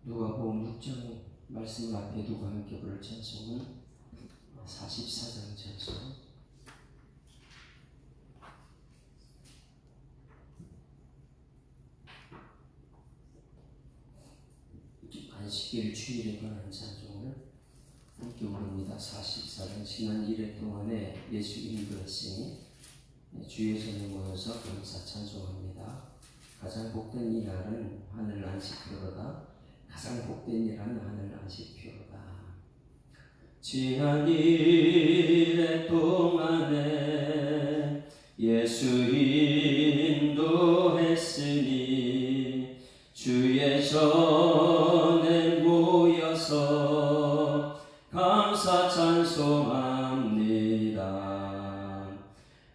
누가복음 6장 말씀을 앞에 두고 함께 부를 찬송은 44장 찬송. 안식일 주일에 관한 찬송을 함께 부릅니다. 44장. 지난 1회 동안에 예수 인도했으니 주의 전에 모여서 감사 찬송합니다. 가장 복된 이 날은 하늘 안식표로다. 가장 복된 일은 하늘 안식표로다. 지난 1회 동안에 예수 인도했으니 주의 전에 모여서 감사 찬송합니다.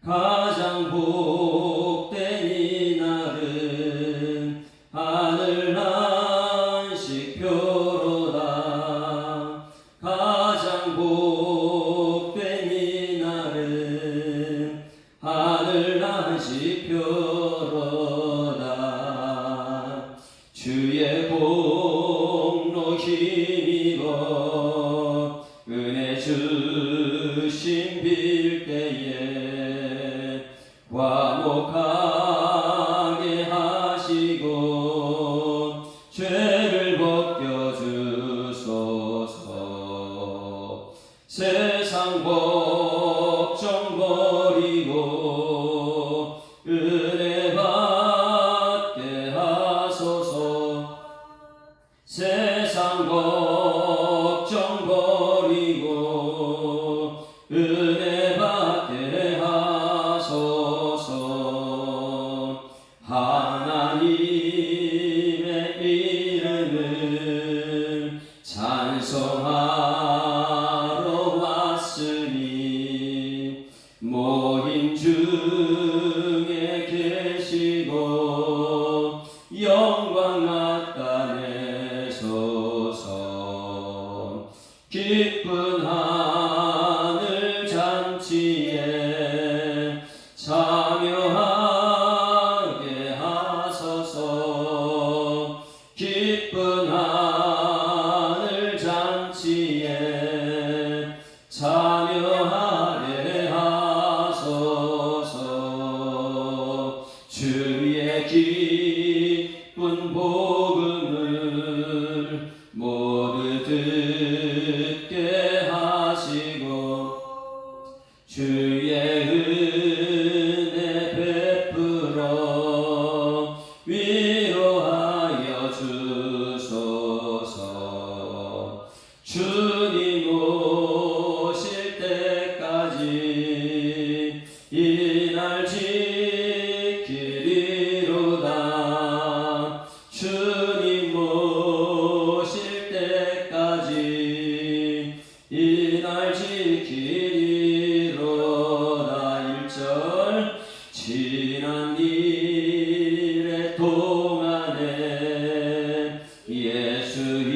가장 복된 이 날은 하늘 안식표로다. 가장 복된 이 날은 하늘 안식표로다. 주의 공로 힘입어 은혜 주심 빌 때에 화목하게 하시고 죄를 벗겨주소서. 세상 걱정 버리고 은혜 받게 하소서. 세상 걱정 버리고 은혜 받게 하소서. 하나님의 이름을 찬송하러 왔으니 모임 중에 계시고 영광 나타내소서. 기쁜 하늘 잔치에 참여하게 하소서. 기쁜 하늘 잔치에 참여하게 하소서. 주의 기쁜 복음을 모두 듣게 하시고 주의 은혜 베풀어 위로하여 주소서. 주님 오실 때까지 이 날 지키리로다. 주님 오실 때까지 이 날 지키리로다. 1절. 지난 1회 동안에 예수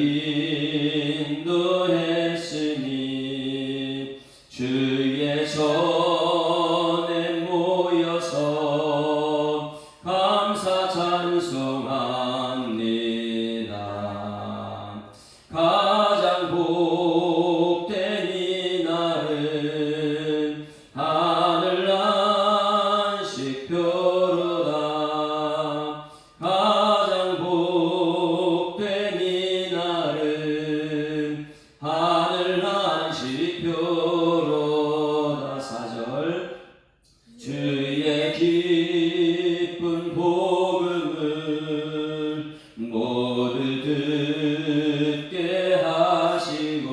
인도했으니 주의 전에 모여서 감사 찬송합니다. 가장 복된 이 날은 하늘 안식표로다. 가장 복된 이 날은 하늘 안식표로다. 4절. 주의 기쁜 복음을 모두 듣게 하시고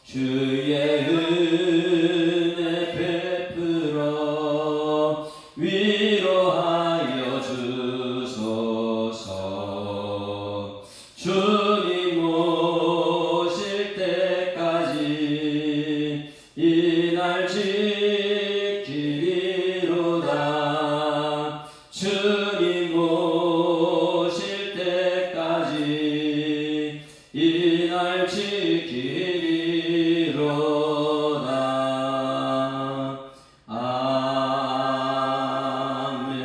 주의 은혜 베풀어 위로하여 주소서. 주님 오실 때까지 이 날 지키리로다. 주님 오실 때까지 이 날 지키리로다. 아멘.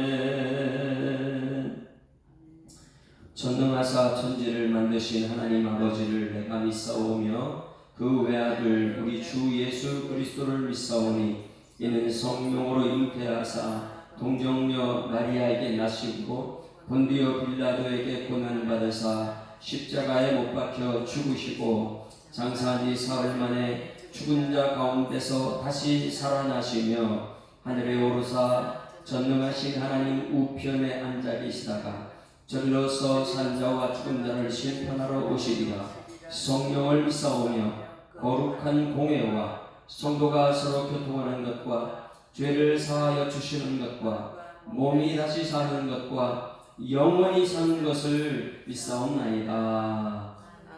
전능하사 천지를 만드신 하나님 아버지를 내가 믿사오며 그 외아들 우리 주 예수 그리스도를 믿사오니 이는 성령으로 잉태하사 동정녀 마리아에게 나시고 본디오 빌라도에게 고난받으사 십자가에 못 박혀 죽으시고 장사한 지 사흘 만에 죽은 자 가운데서 다시 살아나시며 하늘에 오르사 전능하신 하나님 우편에 앉아 계시다가 저리로서 산 자와 죽은 자를 심판하러 오시리라. 성령을 믿사오며 거룩한 공회와 성도가 서로 교통하는 것과 죄를 사하여 주시는 것과 몸이 다시 사는 것과 영원히 사는 것을 믿사옵나이다.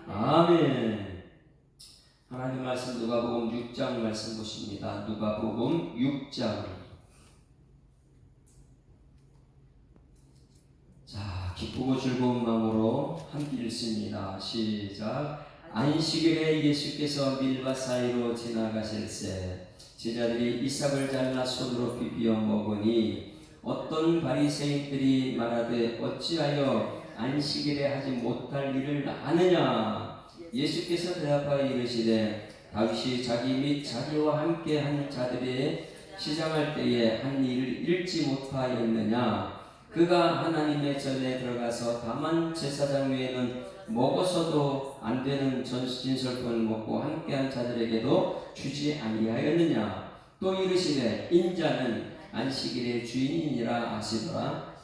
아멘. 하나님 말씀 누가복음 6장 말씀 보십니다. 누가복음 6장. 자, 기쁘고 즐거운 마음으로 함께 읽습니다. 시작. 안식일에 예수께서 밀밭 사이로 지나가실새 제자들이 이삭을 잘라 손으로 비비어 먹으니 어떤 바리새인들이 말하되 어찌하여 안식일에 하지 못할 일을 아느냐. 예수께서 대답하여 이르시되 다윗이 자기 및 자기와 함께 한 자들의 시장할 때에 한 일을 잃지 못하였느냐. 그가 하나님의 전에 들어가서 다만 제사장 외에는 먹어서도 안 되는 진설품을 먹고 함께한 자들에게도 주지 아니하였느냐. 또 이르시되 인자는 안식일의 주인이니라 하시더라.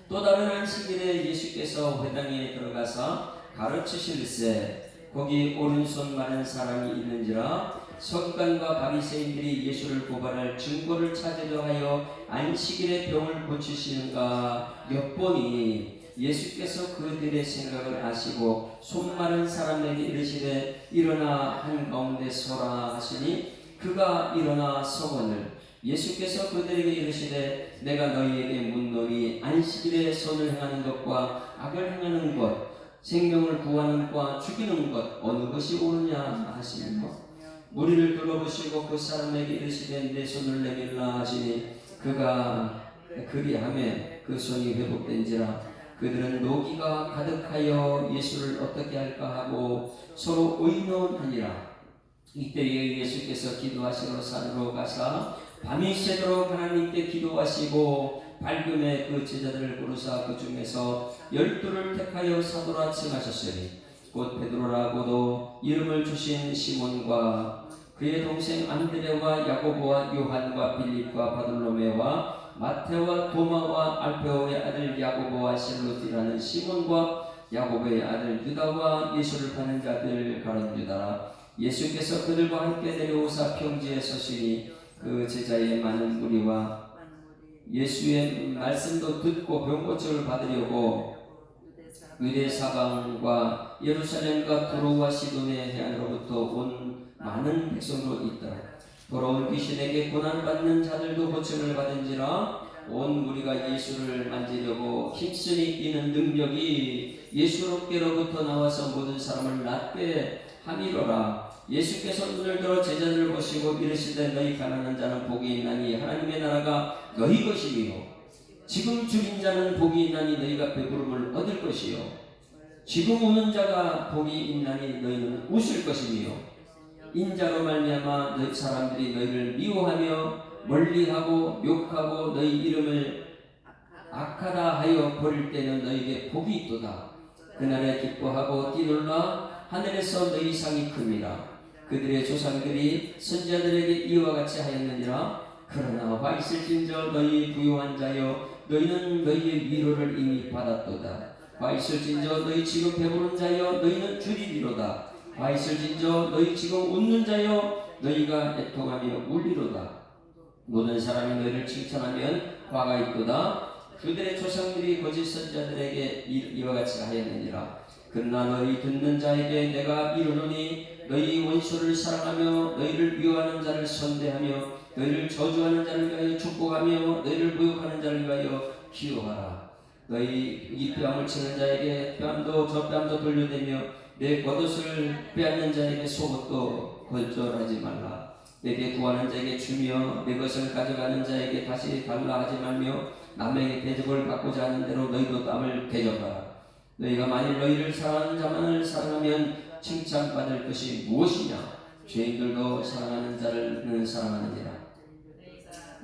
또 다른 안식일에 예수께서 회당에 들어가서 가르치실세 거기 오른손 마른 사람이 있는지라. 서기관과 바리새인들이 예수를 고발할 증거를 찾으려 하여 안식일에 병을 고치시는가 엿보니 예수께서 그들의 생각을 아시고 손 마른 사람에게 이르시되 일어나 한가운데 서라 하시니 그가 일어나 서거늘 예수께서 그들에게 이르시되 내가 너희에게 묻노니 안식일에 선을 행하는 것과 악을 행하는 것 생명을 구하는 것과 죽이는 것 어느 것이 옳으냐 하시며 무리를 둘러보시고 그 사람에게 이르시되 내 손을 내밀라 하시니 그가 그리하매 그 손이 회복된지라. 그들은 노기가 가득하여 예수를 어떻게 할까 하고 서로 의논하니라. 이때에 예수께서 기도하시러 산으로 가사 밤이 새도록 하나님께 기도하시고 밝음에 그 제자들을 부르사 그 중에서 12를 택하여 사도라 칭하셨으니 곧 베드로라고도 이름을 주신 시몬과 그의 동생 안드레와 야고보와 요한과 빌립과 바돌로메와 마테와 도마와 알페오의 아들 야고보와 실로디라는 시몬과 야고보의 아들 유다와 예수를 파는 자들 가론 유다라. 예수께서 그들과 함께 내려오사 평지에 서시니 그 제자의 많은 무리와 예수의 말씀도 듣고 병고침을 받으려고 유대 사방과 예루살렘과 두로와 시돈의 해안으로부터 온 많은 백성도 있더라. 돌아온 귀신에게 고난받는 자들도 고침을 받은지라. 온 무리가 예수를 만지려고 힘쓰니 이는 능력이 예수께로부터 나와서 모든 사람을 낫게 함이로라. 예수께서 눈을 들어 제자들을 보시고 이르시되 너희 가난한 자는 복이 있나니 하나님의 나라가 너희 것이며 지금 죽인 자는 복이 있나니 너희가 배부름을 얻을 것이요 지금 우는 자가 복이 있나니 너희는 웃을 것이며 인자로 말미암아 너희 사람들이 너희를 미워하며 멀리하고 욕하고 너희 이름을 악하다 하여 버릴 때는 너희에게 복이 있도다. 그날에 기뻐하고 뛰놀라 하늘에서 너희 상이 큽니다. 그들의 조상들이 선지자들에게 이와 같이 하였느니라. 그러나 화 있을진저 너희 부유한 자여 너희는 너희의 위로를 이미 받았도다. 화 있을진저 너희 지금 배부른 자여 너희는 줄이리로다. 화 있을진저 너희 지금 웃는 자여 너희가 애통하며 울리로다. 모든 사람이 너희를 칭찬하면 화가 있도다. 그들의 조상들이 거짓 선지자들에게 이와 같이 하였느니라. 그러나 너희 듣는 자에게 내가 이르노니 너희 원수를 사랑하며 너희를 미워하는 자를 선대하며 너희를 저주하는 자를 위하여 축복하며 너희를 모욕하는 자를 위하여 기도하라. 너희 이 뺨을 치는 자에게 뺨도 저 뺨도 돌려대며 내 겉옷을 빼앗는 자에게 속옷도 거절하지 말라. 내게 구하는 자에게 주며 내 것을 가져가는 자에게 다시 달라 하지 말며 남에게 대접을 받고자 하는 대로 너희도 남을 대접하라. 너희가 만일 너희를 사랑하는 자만을 사랑하면 칭찬받을 것이 무엇이냐? 죄인들도 사랑하는 자를 사랑하느니라.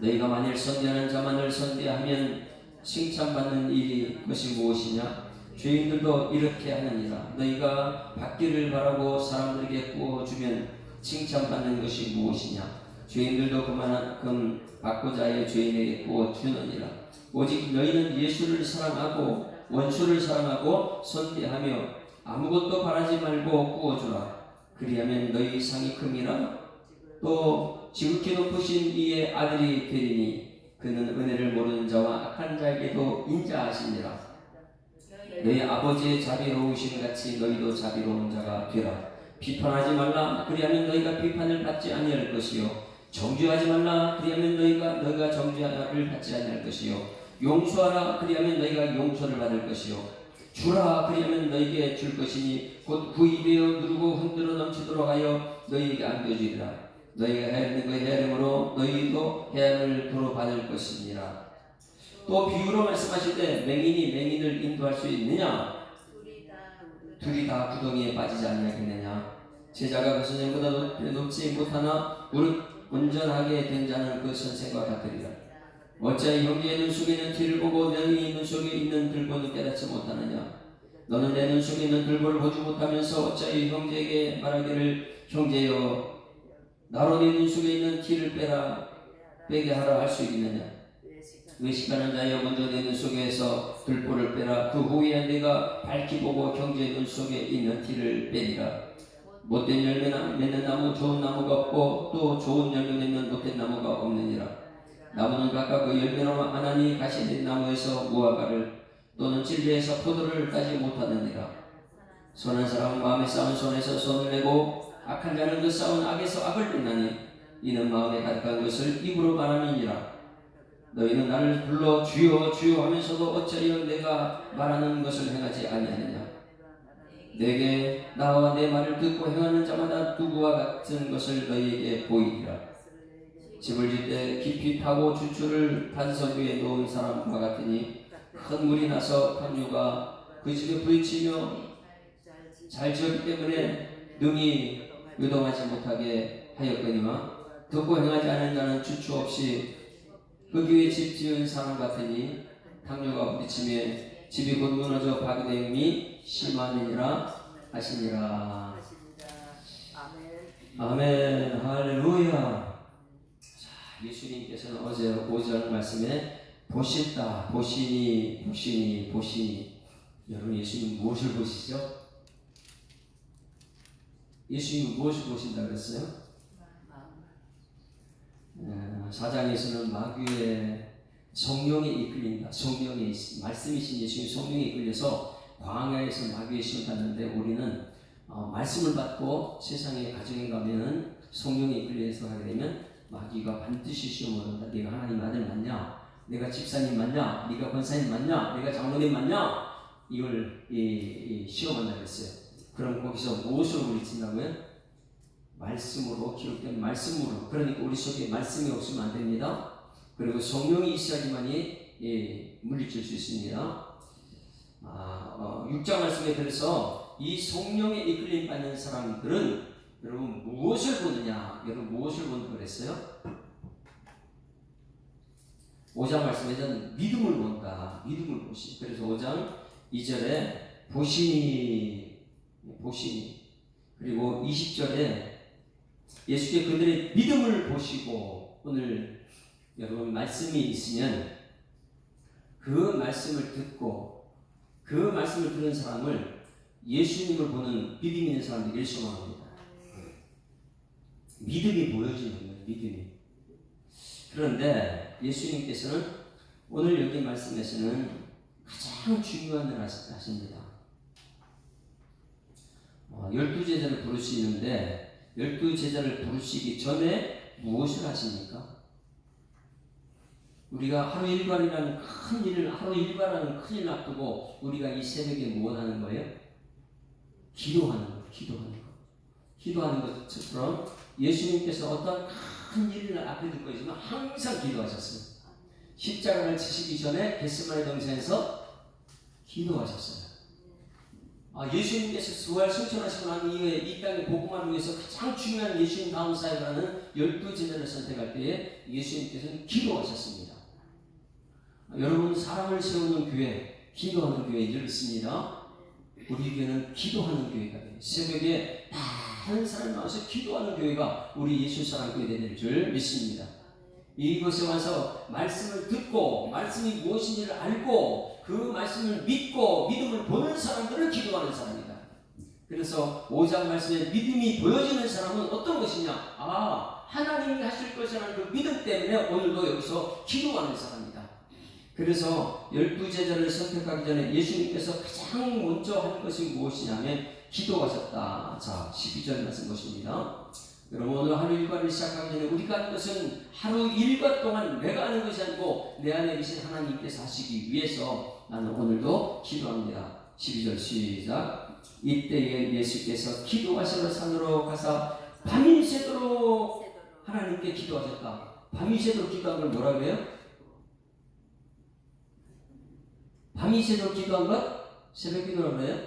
너희가 만일 선대하는 자만을 선대하면 칭찬받는 일이 그것이 무엇이냐? 죄인들도 이렇게 하느니라. 너희가 받기를 바라고 사람들에게 구워주면 칭찬받는 것이 무엇이냐? 죄인들도 그만큼 받고자 하여 죄인에게 구워주느니라. 오직 너희는 예수를 사랑하고 원수를 사랑하고 선대하며 아무것도 바라지 말고 구워주라. 그리하면 너희 상이 큼이라. 또 지극히 높으신 이의 아들이 되리니 그는 은혜를 모르는 자와 악한 자에게도 인자하시니라. 너희 아버지의 자비로우신 같이 너희도 자비로운 자가 되라. 비판하지 말라. 그리하면 너희가 비판을 받지 아니할 것이요 정죄하지 말라. 그리하면 너희가 정죄를 받지 아니할 것이요 용서하라. 그리하면 너희가 용서를 받을 것이요 주라. 그리하면 너희에게 줄 것이니 곧 그 입에 누르고 흔들어 넘치도록 하여 너희에게 안겨주리라. 너희가 헤아리는 그 헤아림으로 너희도 헤아림을 도로 받을 것이니라. 또 비유로 말씀하실 때 맹인이 맹인을 인도할 수 있느냐? 둘이 다 구덩이에 빠지지 아니하겠느냐? 제자가 그 선생보다 높지 못하나 무릇 온전하게 된 자는 그 선생과 같으리라. 어찌하여 형제의 눈 속에 있는 티를 보고 너희 눈 속에 있는 들보는 깨닫지 못하느냐? 너는 내 눈 속에 있는 들보를 보지 못하면서 어찌하여 형제에게 말하기를 형제여 나로 네 눈 속에 있는 티를 빼게 하라 할 수 있느냐? 의식하는 자여 먼저 내 눈 속에서 들보를 빼라. 그 후에 내가 밝히 보고 형제의 눈 속에 있는 티를 빼리라. 못된 열매 맺는 나무 좋은 나무가 없고 또 좋은 열매 맺는 못된 나무가 없느니라. 나무는 각각 그 열매로 아나니 가시된 나무에서 무화과를 또는 진리에서 포도를 따지 못하느니라. 선한 사람은 마음에 쌓은 손에서 손을 내고 악한 자는 그 쌓은 악에서 악을 뺏나니 이는 마음에 가득한 것을 입으로 말함이니라. 너희는 나를 불러 주여 주여 하면서도 어찌하여 내가 말하는 것을 행하지 아니하느냐? 내게 나와 내 말을 듣고 행하는 자마다 누구와 같은 것을 너희에게 보이리라. 집을 질 때 깊이 파고 주추를 반석 위에 놓은 사람과 같으니 큰 물이 나서 탕류가 그 집에 부딪히며 잘 지었기 때문에 능히 요동하지 못하게 하였거니와 듣고 행하지 않은 자는 주추 없이 그 위에 집 지은 사람 같으니 탕류가 부딪히며 집이 곧 무너져 파괴됨이 심하니라 하시니라. 아멘. 할렐루야. 자, 예수님께서는 어제 5절 말씀에 보신다, 보시니. 여러분 예수님 무엇을 보시죠? 예수님은 무엇을 보신다 그랬어요? 4장에서는 마귀의 성령에 이끌린다. 성령의 말씀이신 예수님 성령에 이끌려서 광야에서 마귀의 시험을 받는데 우리는 말씀을 받고 세상의 가정에 가면은 성령에 이끌려서 하게 되면 마귀가 반드시 시험을 한다. 네가 하나님 아들 맞냐? 내가 집사님 맞냐? 네가 권사님 맞냐? 내가 장로님 맞냐? 이걸 시험한다 그랬어요. 그럼 거기서 무엇으로 물리친다고요? 말씀으로, 기록된 말씀으로. 그러니까 우리 속에 말씀이 없으면 안 됩니다. 그리고 성령이 있어야지만이 물리칠 수 있습니다. 6장 말씀에 그래서 이 성령에 이끌림 받는 사람들은 여러분 무엇을 보느냐? 여러분 무엇을 본다고 그랬어요? 5장 말씀에는 믿음을 본다. 믿음을 보시. 그래서 5장 2절에 보시니. 그리고 20절에 예수께 그들의 믿음을 보시고. 오늘 여러분 말씀이 있으면 그 말씀을 듣고 그 말씀을 들은 사람을 예수님을 보는 믿음 있는 사람들이 일소망합니다. 믿음이 보여지는 거예요. 믿음이. 그런데 예수님께서는 오늘 여기 말씀에서는 가장 중요한 일을 하십니다. 12제자를 부르시는데 12제자를 부르시기 전에 무엇을 하십니까? 우리가 하루 일과라는 큰 일을 앞두고 우리가 이 새벽에 무엇 하는 거예요? 기도하는 거예요. 기도하는 것처럼 예수님께서 어떤 큰 일을 앞에 두고 있지만 항상 기도하셨어요. 십자가를 지시기 전에 겟세마네 동산에서 기도하셨어요. 예수님께서 부활 승천하시고 난 이후에 이 땅의 복음화를 위해서 가장 중요한 예수님 다음 사역하는 12제자를 선택할 때에 예수님께서는 기도하셨습니다. 여러분, 사람을 세우는 교회, 기도하는 교회 늘 있습니다. 우리 교회는 기도하는 교회가 돼요. 새벽에 한 사람 나와서 기도하는 교회가 우리 예수 사랑 교회 될 줄 믿습니다. 이곳에 와서 말씀을 듣고 말씀이 무엇인지를 알고 그 말씀을 믿고 믿음을 보는 사람들을 기도하는 사람이다. 그래서 5장 말씀에 믿음이 보여지는 사람은 어떤 것이냐? 하나님이 하실 것이라는 그 믿음 때문에 오늘도 여기서 기도하는 사람이다. 그래서 12제자를 선택하기 전에 예수님께서 가장 먼저 할 것이 무엇이냐면 기도하셨다. 자, 12절 말씀 보십니다. 여러분, 오늘 하루 일과를 시작하기 전에 우리가 하는 것은 하루 일과 동안 내가 하는 것이 아니고 내 안에 계신 하나님께서 하시기 위해서 나는 오늘도 기도합니다. 12절 시작. 이때에 예수께서 기도하시러 산으로 가사 밤이 새도록 하나님께 기도하셨다. 밤이 새도록 기도한 걸 뭐라고 해요? 밤이 새도록 기도한 것? 새벽 기도라고 해요?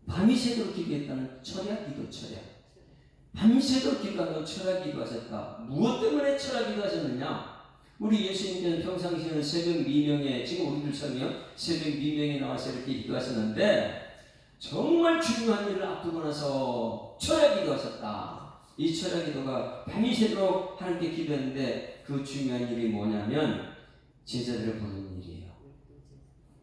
밤이 새도록 기도했다는 철야 기도, 철야. 밤이 새도록 기도한 건 철야 기도하셨다. 무엇 때문에 철야 기도하셨느냐? 우리 예수님께서는 평상시에는 새벽 미명에, 지금 우리들처럼요, 새벽 미명에 나와서 이렇게 기도하셨는데 정말 중요한 일을 앞두고 나서 철야 기도하셨다. 이 철야 기도가 밤이 새도록 하나님께 기도했는데 그 중요한 일이 뭐냐면 제자들을 부르는 일이에요.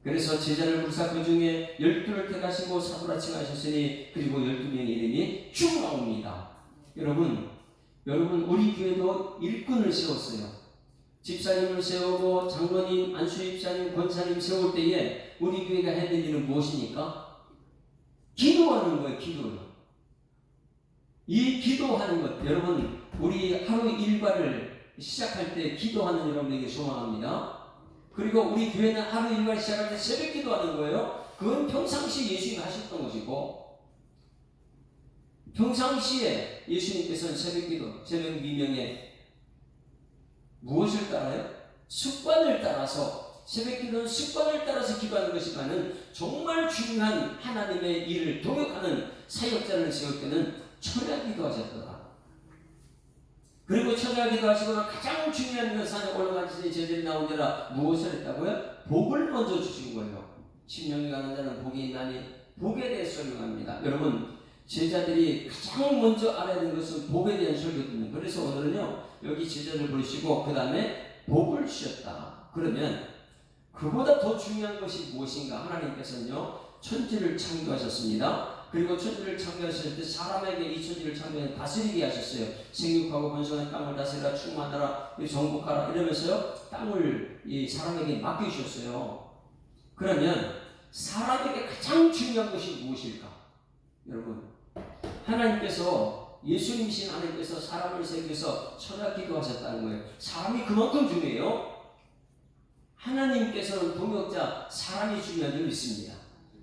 그래서 제자를 부르사 그 중에 12를 택하시고 사도라 칭하셨으니 그리고 12명의 이름이 쭉 나옵니다. 여러분 우리 교회도 일꾼을 세웠어요. 집사님을 세우고 장로님, 안수집사님, 권사님 세울 때에 우리 교회가 해야 될 일은 무엇입니까? 기도하는 거예요. 기도요. 이 기도하는 것, 여러분 우리 하루 일과를 시작할 때 기도하는 여러분에게 소망합니다. 그리고 우리 교회는 하루 일과를 시작할 때 새벽 기도하는 거예요. 그건 평상시 예수님이 하셨던 것이고, 평상시에 예수님께서는 새벽 기도, 새벽 미명에 무엇을 따라요? 습관을 따라서, 새벽 기도는 습관을 따라서 기도하는 것이지만은 정말 중요한 하나님의 일을 동역하는 사역자를 세울 때는 철야 기도하셨더라. 그리고 철야 기도하시거나 가장 중요한 건 산에 올라가시니 제자들이 나오니라 무엇을 했다고요? 복을 먼저 주신 거예요. 심령이 가는 자는 복이 있나니 복에 대해 설명합니다. 여러분, 제자들이 가장 먼저 알아야 되는 것은 복에 대한 설교거든요. 그래서 오늘은요, 여기 제자를 부르시고 그 다음에 복을 주셨다. 그러면 그보다 더 중요한 것이 무엇인가? 하나님께서는요, 천지를 창조하셨습니다. 그리고 천지를 창조하실 때 사람에게 이 천지를 창조해 다스리게 하셨어요. 생육하고 번성한 땅을 다스리라, 충만하라, 정복하라 이러면서요, 땅을 이 사람에게 맡기셨어요. 그러면 사람에게 가장 중요한 것이 무엇일까? 여러분, 하나님께서, 예수님이신 하나님께서 사람을 세우셔서 철야 기도하셨다는 거예요. 사람이 그만큼 중요해요. 하나님께서는 동역자, 사람이 중요한 줄 믿습니다.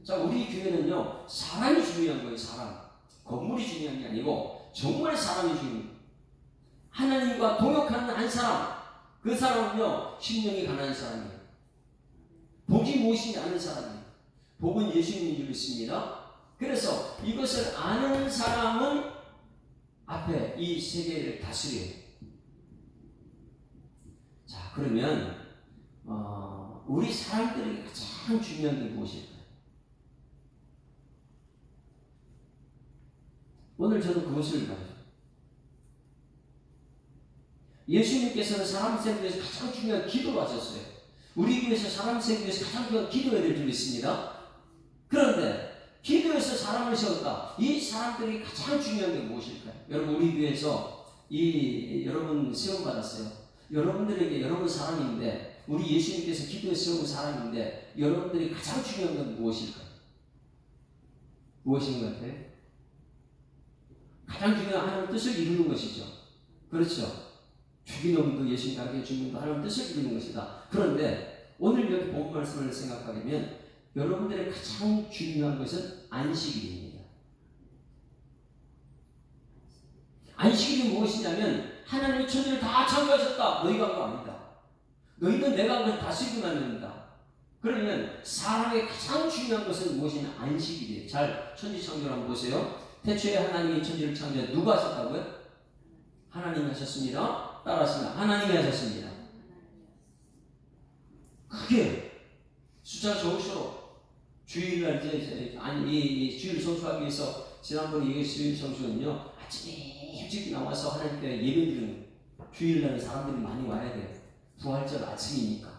자, 우리 교회는요, 사람이 중요한 거예요. 사람. 건물이 중요한 게 아니고 정말 사람이 중요해요. 하나님과 동역하는 한 사람, 그 사람은요, 심령이 가난한 사람이에요. 복이 무엇인지 아는 사람이에요. 복은 예수님인 줄 믿습니다. 그래서 이것을 아는 사람은 앞에 이 세계를 다스려요. 자, 그러면 우리 사람들이 가장 중요한 게 무엇일까요? 오늘 저는 그것을 말해요. 예수님께서는 사람 세우기 위해서 가장 중요한 기도를 하셨어요. 우리 교회에서 사람 세우기 위해서 가장 중요한 기도해야 될 줄 믿습니다. 그런데 기도해서 사람을 세웠다. 이 사람들이 가장 중요한 게 무엇일까요? 여러분, 우리 교회에서 여러분 세움 받았어요. 여러분들에게, 여러분 사람인데, 우리 예수님께서 기도에 세운 사람인데, 여러분들이 가장 중요한 건 무엇일까요? 무엇인 것 같아요? 가장 중요한 하나님의 뜻을 이루는 것이죠. 그렇죠. 죽이놈도 예수님 가게 죽는 하나님의 뜻을 이루는 것이다. 그런데 오늘 여기 본 말씀을 생각하게 되면 여러분들의 가장 중요한 것은 안식일입니다. 안식일이 무엇이냐면 하나님이 천지를 다 창조하셨다. 너희가 한 거 아니다. 너희는 내가 한 걸 다스리기만 합니다. 그러면 사람의 가장 중요한 것은 무엇이냐? 안식일이에요. 잘 천지창조를 한번 보세요. 태초에 하나님이 천지를 창조해 누가 하셨다고요? 하나님이 하셨습니다. 따라하시면 하나님이 하셨습니다. 그게 숫자 좋으시도록 주일날 이 주일 성수하기 위해서 지난번에 이 주일 성수는요 아침에 일찍 나와서 하나님께 예배드리는 주일날 사람들이 많이 와야 돼요. 부활절 아침이니까.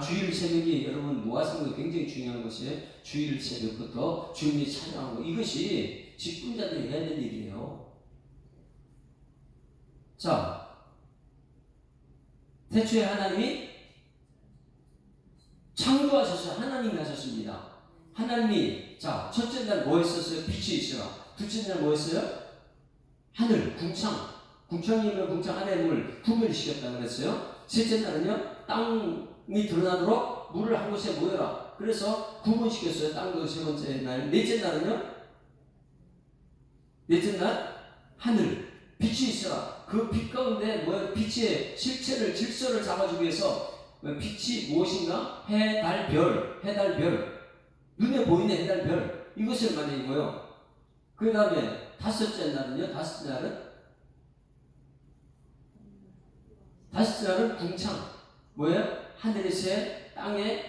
주일 새벽이 여러분 무화성이 굉장히 중요한 것이에요. 주일 새벽부터 주님이 찬양하고 이것이 직분자들이 해야 될 일이에요. 자, 태초에 하나님이 창조하셨어요. 하나님이 하셨습니다. 하나님이 첫째 날 뭐 했었어요? 빛이 있어요. 둘째 날 뭐 했어요? 하늘, 궁창이면 궁창 안에 물 구별시켰다 그랬어요. 셋째 날은요 땅이 드러나도록 물을 한 곳에 모여라. 그래서 구분시켰어요. 땅도 세 번째 날. 넷째 날은요 넷째 날 하늘 빛이 있어라. 그 빛 가운데 빛의 실체를 질서를 잡아주기 위해서 빛이 무엇인가? 해, 달, 별. 눈에 보이는 해, 달, 별. 이것을 말이고요. 그 다음에 다섯째 날은 궁창. 뭐예요? 하늘의 새, 땅에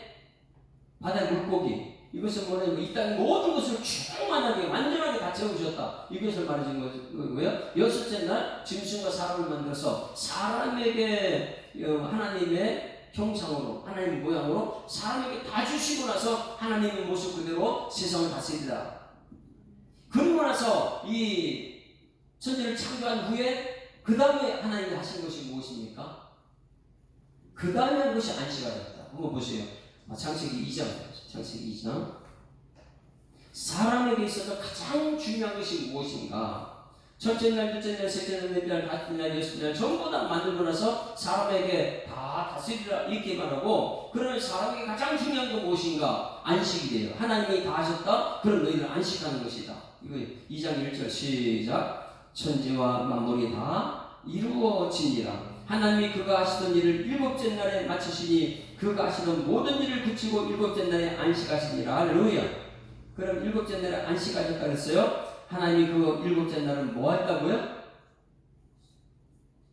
바다의 물고기. 이것은 뭐냐면 이 땅의 모든 것을 충만하게 완전하게 다 채워주셨다. 이것을 말해준 거고요. 여섯째 날 짐승과 사람을 만들어서 사람에게 하나님의 형상으로 하나님의 모양으로 사람에게 다 주시고 나서 하나님의 모습 그대로 세상을 다스리라. 그러고 나서 이 천지를 창조한 후에 그 다음에 하나님이 하신 것이 무엇입니까? 그 다음에 한 것이 안식하였다. 한번 보세요. 창세기 2장. 사람에게 있어서 가장 중요한 것이 무엇인가? 첫째 날, 둘째 날, 셋째 날, 넷째 날, 다섯째 날, 여섯째 날 전부 다 만들고 나서 사람에게 다 다스리라 이렇게 말하고, 그러면 사람에게 가장 중요한 건 무엇인가? 안식이래요. 하나님이 다 하셨다. 그럼 너희는 안식하는 것이다. 이거 2장 1절 시작. 천지와 만물이 다 이루어지니라. 하나님이 그가 하시던 일을 일곱째 날에 마치시니 그가 하시던 모든 일을 그치고 일곱째 날에 안식하시니라. 할렐루야. 그럼 일곱째 날에 안식하셨다 그랬어요. 하나님이 그 일곱째 날은 뭐 했다고요?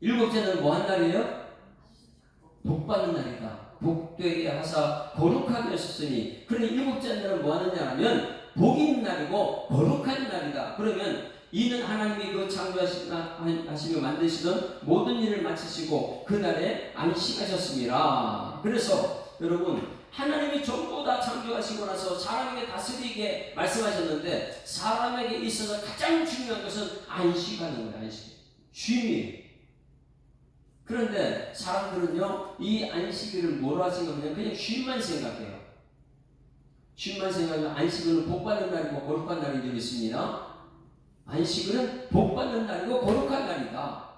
일곱째 날은 뭐 한 날이에요? 복 받는 날이다. 복되게 하사 거룩하게 하셨으니. 그러니 일곱째 날은 뭐 하느냐 하면 복 있는 날이고 거룩한 날이다. 그러면 이는 하나님이 그 창조하시며 만드시던 모든 일을 마치시고 그날에 안식하셨습니다. 그래서 여러분 하나님이 전부 다 창조하시고 나서 사람에게 다스리게 말씀하셨는데, 사람에게 있어서 가장 중요한 것은 안식하는 거예요. 쉼이에요. 그런데 사람들은요 이 안식일을 뭐라 생각하냐면 그냥 쉼만 생각해요. 쉼만 생각하면 안식일은 복받는 날이고 거룩한 날인 줄 믿습니다. 안식일은 복받는 날이고 거룩한 날이다.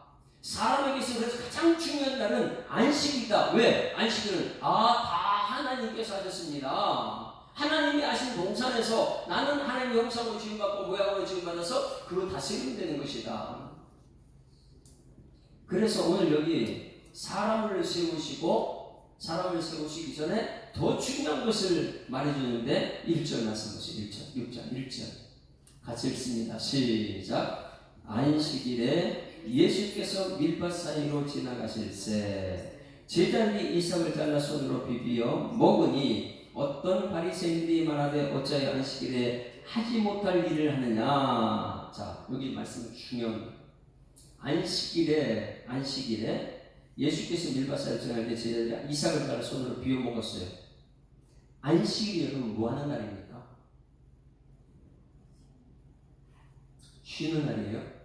사람에게 있어서 가장 중요한 날은 안식이다. 왜? 안식일은 다 하나님께서 하셨습니다. 하나님이 하신 동산에서 나는 하나님의 형상으로 지음받고 모양으로 지음받아서 그로 다스리면 되는 것이다. 그래서 오늘 여기 사람을 세우시기 전에 더 중요한 것을 말해주는데 1절 말씀 보세요. 1절 같이 읽습니다. 시작. 안식일에 예수께서 밀밭 사이로 지나가실새 제자들이 이삭을 잘라 손으로 비비어 먹으니 어떤 바리새인들이 말하되 어찌하여 안식일에 하지 못할 일을 하느냐. 자, 여기 말씀 중요합니다. 안식일에 예수께서 밀밭 사이로 지나갈 때 제자들이 이삭을 잘라 손으로 비워 먹었어요. 안식일이 여러분 뭐 하는 날입니까? 쉬는 날이에요?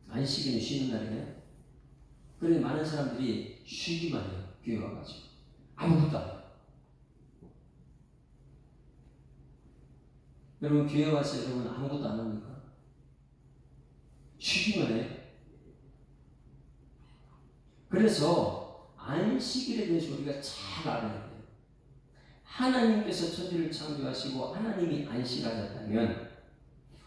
안식일은 쉬는 날이에요? 그런데 많은 사람들이 쉬기만 해요. 교회 와가지고 아무것도 안 해요. 여러분 교회 와서 여러분 아무것도 안 합니까? 쉬기만 해요. 그래서 안식일에 대해서 우리가 잘 알아야 돼요. 하나님께서 천지를 창조하시고 하나님이 안식하셨다면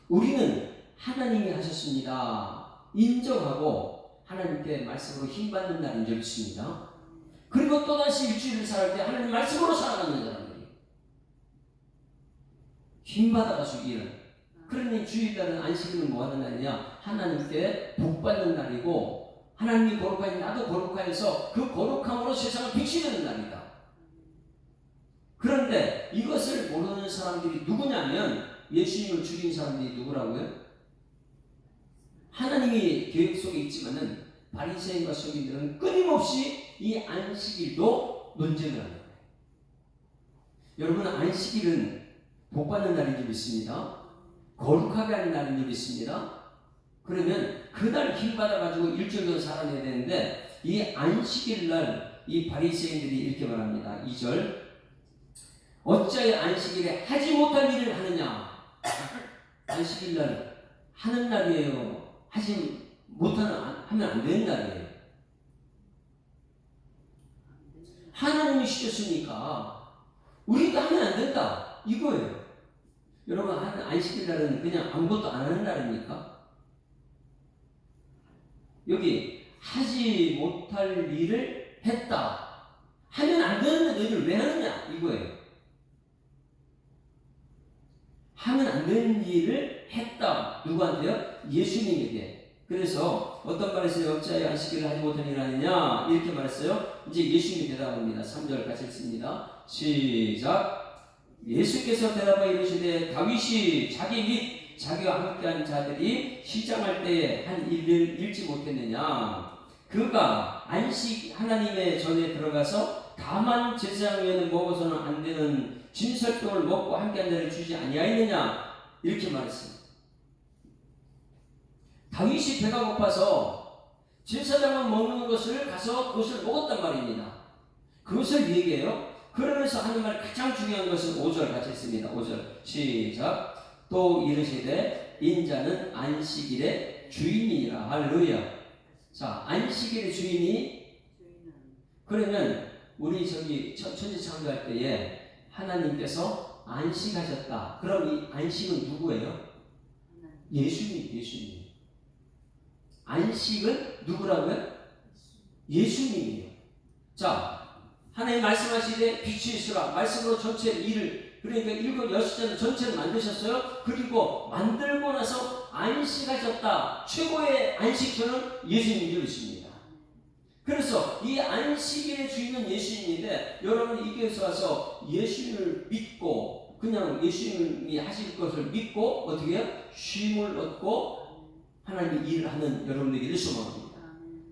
우리는 하나님이 하셨습니다 인정하고 하나님께 말씀으로 힘받는 날인 줄 믿습니다. 그리고 또다시 일주일을 살아갈 때 하나님 말씀으로 살아가는 사람들이 힘받아가지고 일은. 그러니 주일날은 안식일은 뭐 하는 날이냐? 하나님께 복받는 날이고 하나님이 거룩하니 나도 거룩하여서 그 거룩함으로 세상을 비추는 날이다. 그런데 이것을 모르는 사람들이 누구냐면 예수님을 죽인 사람들이 누구라고요? 하나님이 계획 속에 있지만은 바리새인과 서기들은 끊임없이 이 안식일도 논쟁을 하는 거예요. 여러분, 안식일은 복받는 날인 줄 믿습니다. 거룩하게 하는 날인 줄 믿습니다. 그러면 그날 힘받아가지고 일주일도 살아내야 되는데 이 안식일날 이 바리새인들이 이렇게 말합니다. 2절 어찌하여 안식일에 하지 못할 일을 하느냐. 안식일날 하는 날이에요. 하지 못하는, 하면 안 되는 날이에요. 하나님이 시켰으니까 우리도 하면 안 된다 이거예요. 여러분, 안식일 날은 그냥 아무것도 안 하는 날입니까? 여기 하지 못할 일을 했다. 하면 안 되는 일을 왜 하느냐 이거예요. 하면 안 되는 일을 했다. 누구한테요? 예수님에게. 그래서 어떤 말에서 어찌하여 안식일을 하지 못한 일을 하느냐 이렇게 말했어요. 이제 예수님이 대답합니다. 3절 같이 읽습니다. 시작. 예수께서 대답하여 이르시되 다윗이 자기 및 자기와 함께한 자들이 시장할 때에 한 일을 읽지 못했느냐. 그가 안식 하나님의 전에 들어가서 다만 제사장 외에는 먹어서는 안 되는 진설병을 먹고 함께한 자를 주지 아니하였느냐 이렇게 말했습니다. 다윗이 배가 고파서 제사장만 먹는 것을 가서 그것을 먹었단 말입니다. 그것을 얘기해요. 그러면서 하는 말 가장 중요한 것은 5절 같이 했습니다. 5절 시작. 또 이르시되 인자는 안식일의 주인이니라. 할렐루야. 자, 안식일의 주인이 그러면 우리 저기 천지창조할 때에 하나님께서 안식하셨다. 그럼 이 안식은 누구예요? 예수님. 안식은 누구라고요? 예수님이에요. 자, 하나님 말씀하시되 빛이 있으라. 말씀으로 전체 일을, 그러니까 7, 6시간 전체를 만드셨어요. 그리고 만들고 나서 안식하셨다. 최고의 안식처는 예수님인 줄 믿습니다. 그래서 이 안식일의 주인은 예수님인데 여러분 이 교회에서 와서 예수님을 믿고 그냥 예수님이 하실 것을 믿고 어떻게 해요? 쉼을 얻고 하나님의 일을 하는 여러분들이 소망합니다.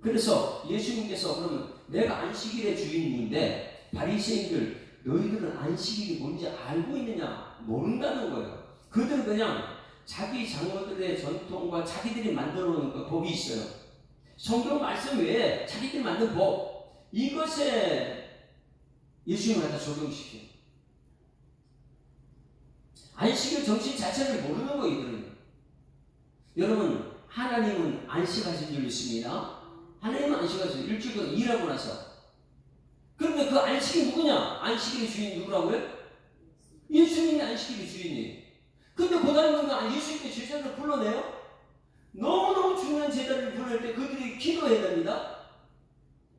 그래서 예수님께서 그러면 내가 안식일의 주인인데 바리새인들 너희들은 안식일이 뭔지 알고 있느냐? 모른다는 거예요. 그들은 그냥 자기 장로들의 전통과 자기들이 만들어 놓은 법이 있어요. 성경 말씀 외에 자기들이 만든 법, 이것에 예수님을 갖다 적용시켜요. 안식일 정신 자체를 모르는 거예요. 이들은. 여러분, 하나님은 안식하신 줄 믿습니다. 하나님은 안식하셨어요. 일주일 동안 일하고 나서. 그런데 그 안식이 누구냐? 안식일의 주인이 누구라고요? 예수님이 안식일의 주인이에요. 근데 고다른 건가? 예수님께 제자를 불러내요? 너무너무 중요한 제자를 부를 때 그들이 기도해야 됩니다.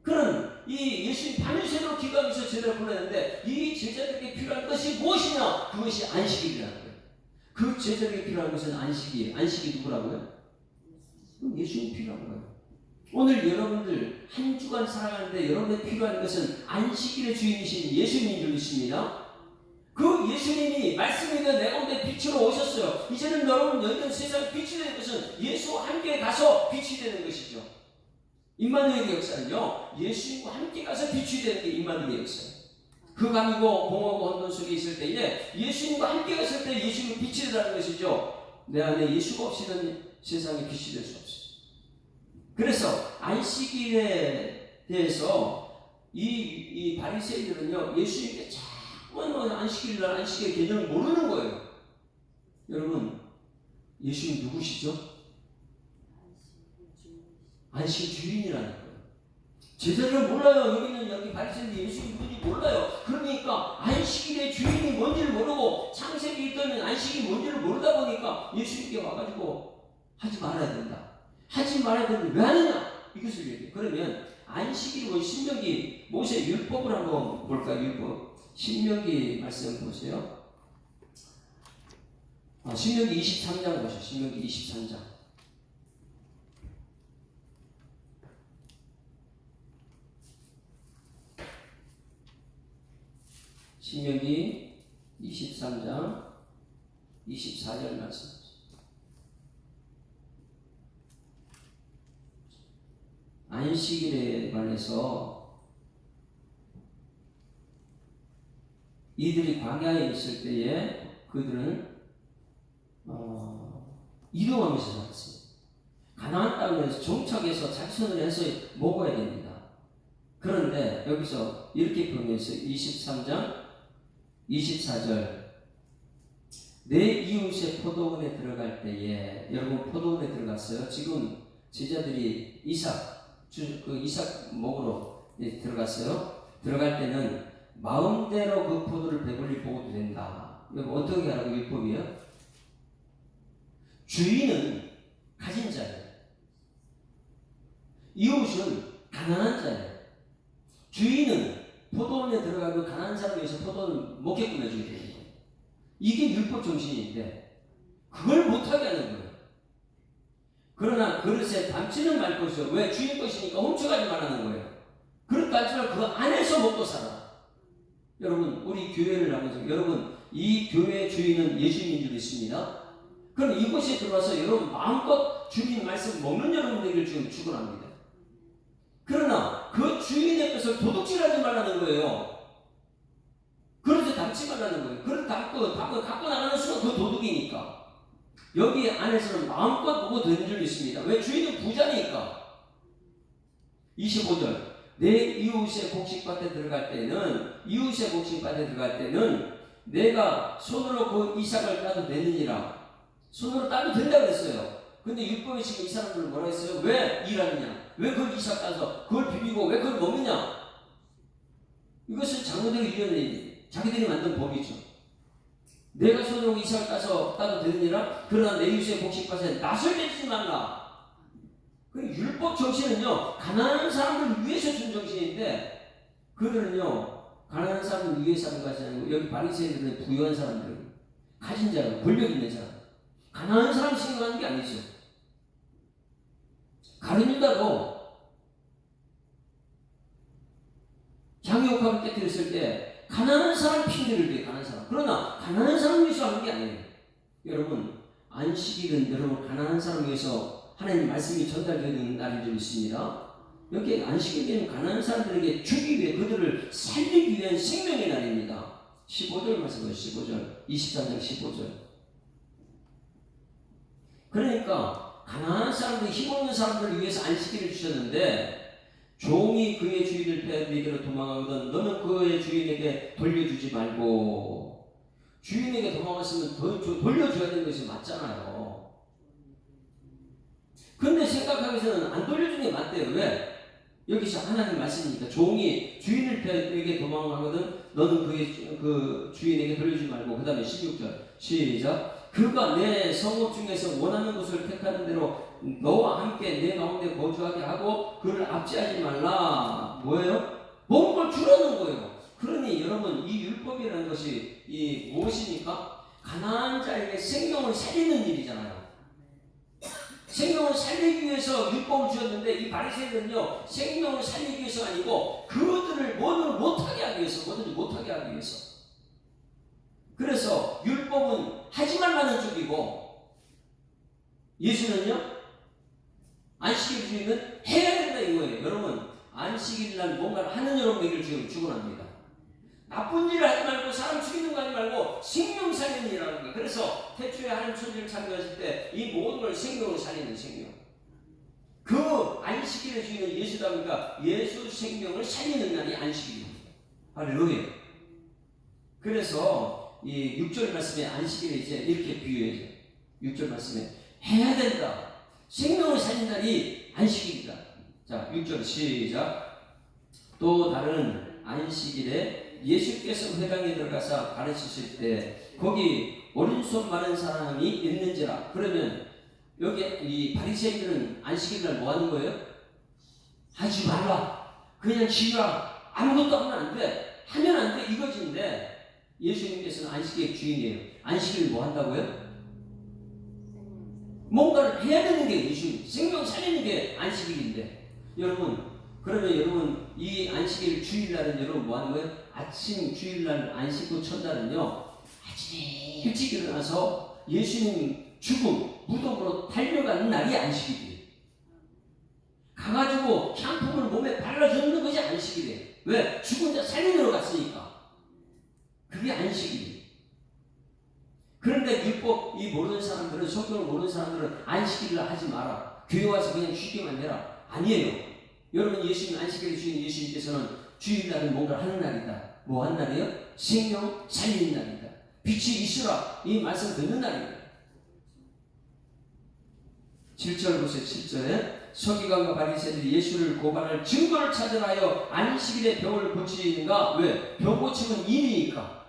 그런 이 예수님 밤새도록 기도하면서 제자를 불러내는데 이 제자들에게 필요한 것이 무엇이냐? 그것이 안식일이라는 거예요. 그 제자들에게 필요한 것은 안식이에요. 안식이 누구라고요? 예수님이 필요한 거예요. 오늘 여러분들 한 주간 살아가는데 여러분에게 필요한 것은 안식일의 주인이신 예수님인 줄 믿습니다. 그 예수님이 말씀이 내 가운데 빛으로 오셨어요. 이제는 여러분 너희는 세상 빛이 되는 것은 예수와 함께 가서 빛이 되는 것이죠. 임마누엘의 역사는요, 예수님과 함께 가서 빛이 되는 게 임마누엘의 역사예요. 흑암이고 공허고 혼돈 속에 있을 때에 예수님과 함께 갔을 때 예수님은 빛이 되라는 것이죠. 내 안에 예수가 없이는 세상에 빛이 될 수 없어요. 그래서 안식일에 대해서 이 바리새인들은요, 예수님께 자꾸만 안식일날 안식일의 개념을 모르는 거예요. 여러분, 예수님 누구시죠? 안식일 주인이라는 거예요. 제자들은 몰라요. 여기 바리새인들 예수님 누군지 몰라요. 그러니까 안식일의 주인이 뭔지를 모르고 창세기 있던 안식이 뭔지를 모르다 보니까 예수님께 와가지고 하지 말아야 된다. 하지 말아야 되는데 왜 하느냐? 이것을 얘기해요. 그러면 안식일은 신명기 모세 율법을 한번 볼까요? 율법. 신명기 말씀 보세요. 신명기 23장 보세요. 신명기 23장. 신명기 23장 24절 말씀. 안식일에 관해서 이들이 광야에 있을 때에 그들은 이동하면서 살았어요. 가나안 땅에서 정착해서 자기 손으로 해서 먹어야 됩니다. 그런데 여기서 이렇게 표현했어요. 23장 24절. 내 이웃의 포도원에 들어갈 때에, 여러분 포도원에 들어갔어요? 지금 제자들이 이삭 먹으러 들어갔어요. 들어갈 때는 마음대로 그 포도를 배불리 먹어도 된다. 어떻게 하라고 율법이에요? 주인은 가진 자예요. 이웃은 가난한 자예요. 주인은 포도원에 들어가고 가난한 사람을 위해서 포도원을 먹게끔 해줘야 되는 거예요. 이게 율법 정신인데 그걸 못하게 하는 거예요. 그러나 그릇에 담지는 말 것이요. 왜? 주인 것이니까 훔쳐가지 말라는 거예요. 그릇 담지만 그 안에서 먹고 살아. 여러분 우리 교회를 하면서 여러분 이 교회의 주인은 예수님인 줄 믿습니다. 그럼 이곳에 들어와서 여러분 마음껏 주님 말씀 먹는 여러분들을 지금 축원합니다. 그러나 그 주인의 것을 도둑질하지 말라는 거예요. 그릇에 담지 말라는 거예요. 그릇 갖고 나가는 순간 그 도둑이니까. 여기 안에서는 마음껏 먹어도 되는 줄 믿습니다. 왜? 주인은 부자니까. 25절. 내 이웃의 곡식밭에 들어갈 때는 내가 손으로 그 이삭을 따도 되느니라. 손으로 따도 된다고 했어요. 근데 율법에 지금 이 사람들은 뭐라 했어요? 왜 일하느냐? 왜 그걸 이삭 따서 그걸 비비고 왜 그걸 먹느냐? 이것은 장로들의 위원회 자기들이 만든 법이죠. 내가 손으로 이삭을 따도 되느니라. 그러나 내 이웃의 곡식밭에 낯을 내지 말라. 그 율법 정신은요 가난한 사람을 위해서 준 정신인데 그들은요 가난한 사람을 위해서 하는 것이 아니고 여기 바리새인들은 부유한 사람들, 가진 자들, 권력 있는 사람, 가난한 사람 생각하는 게 아니죠. 가룟 유다도 장유혹합을 깨뜨렸을 때 가난한 사람 핑계를 대요. 가난한 사람. 그러나 가난한 사람 위해서 하는 게 아니에요. 여러분 안식일은 여러분 가난한 사람 위해서 하나님 말씀이 전달되는 날인 줄 믿습니다. 여기 안식일은 가난한 사람들에게 주기 위해 그들을 살리기 위한 생명의 날입니다. 15절 말씀을 15절 23장 15절. 그러니까 가난한 사람들, 힘없는 사람들을 위해서 안식일을 주셨는데 종이 그의 주인을 패하여 네게로 도망하거든 너는 그의 주인에게 돌려주지 말고. 주인에게 도망갔으면 돌려줘야 되는 것이 맞잖아요. 근데 생각하기에는 안 돌려주는 게 맞대요. 왜? 여기서 하나님 말씀이니까 종이 주인을 패하여 도망하거든 너는 그 주인에게 돌려주지 말고. 그 다음에 16절 시작. 그가 내 성읍 중에서 원하는 곳을 택하는 대로 너와 함께 내 가운데 거주하게 하고 그를 압제하지 말라. 뭐예요? 먹은 걸 주라는 거예요. 그러니 여러분 이 율법이라는 것이 이 무엇입니까? 가난한 자에게 생명을 살리는 일이잖아요. 생명을 살리기 위해서 율법을 주었는데 이 바리새인은요 생명을 살리기 위해서가 아니고 그들을 뭐든지 못하게 하기 위해서. 그래서 율법은 하지 말라는 쪽이고 예수는요 안식일 주의는 해야 된다 이거예요. 여러분 안식일날 뭔가를 하는 여러분에게 지금 축원합니다. 나쁜 일을 하지 말고 사람 죽이는 거 하지 말고 생명 살리는 일을 하는 거예요. 그래서 태초에 하나님 천지를 창조하실 때 이 모든 걸 생명으로 살리는 생명. 그 안식일의 주인은 예수다 보니까 예수 생명을 살리는 날이 안식일입니다. 할렐루야. 그래서 이 6절 말씀에 안식일에 이제 이렇게 비유해요. 6절 말씀에 해야 된다. 생명을 살린 날이 안식일이다. 자, 6절 시작. 또 다른 안식일에 예수께서 회당에 들어가서 가르치실 때 거기 오른손 많은 사람이 있는지라. 그러면 여기 이 바리새인들은 안식일날 뭐 하는 거예요? 하지 말라. 그냥 쉬라. 아무것도 하면 안 돼. 하면 안 돼. 이거지인데 예수님께서는 안식의 주인이에요. 안식일 뭐 한다고요? 뭔가를 해야 되는 게 예수님. 생명 살리는 게 안식일인데. 여러분, 그러면 여러분 이 안식일 주일날은 여러분 뭐 하는 거예요? 아침 주일날 안식 후 첫날은요. 아침에 일찍 일어나서 예수님 죽음 무덤으로 달려가는 날이 안식일이에요. 가가지고 향품을 몸에 발라주는 것이 안식이래요. 왜? 죽은 자 살리러 갔으니까. 그게 안식이에요. 그런데 율법 이 모르는 사람들은, 성경을 모르는 사람들은 안식일을 하지 마라. 교회 와서 그냥 쉬기만 해라. 아니에요. 여러분, 예수님 안식일을 주신 예수님께서는 주일날은 뭔가 하는 날이다. 뭐 하는 날이에요? 생명 살리는 날이다. 빛이 있으라. 이 말씀 듣는 날이다. 7절 보세요. 7절에 서기관과 바리새인들이 예수를 고발할 증거를 찾으라 하여 안식일에 병을 고치는가? 왜? 병 고치면 일이니까.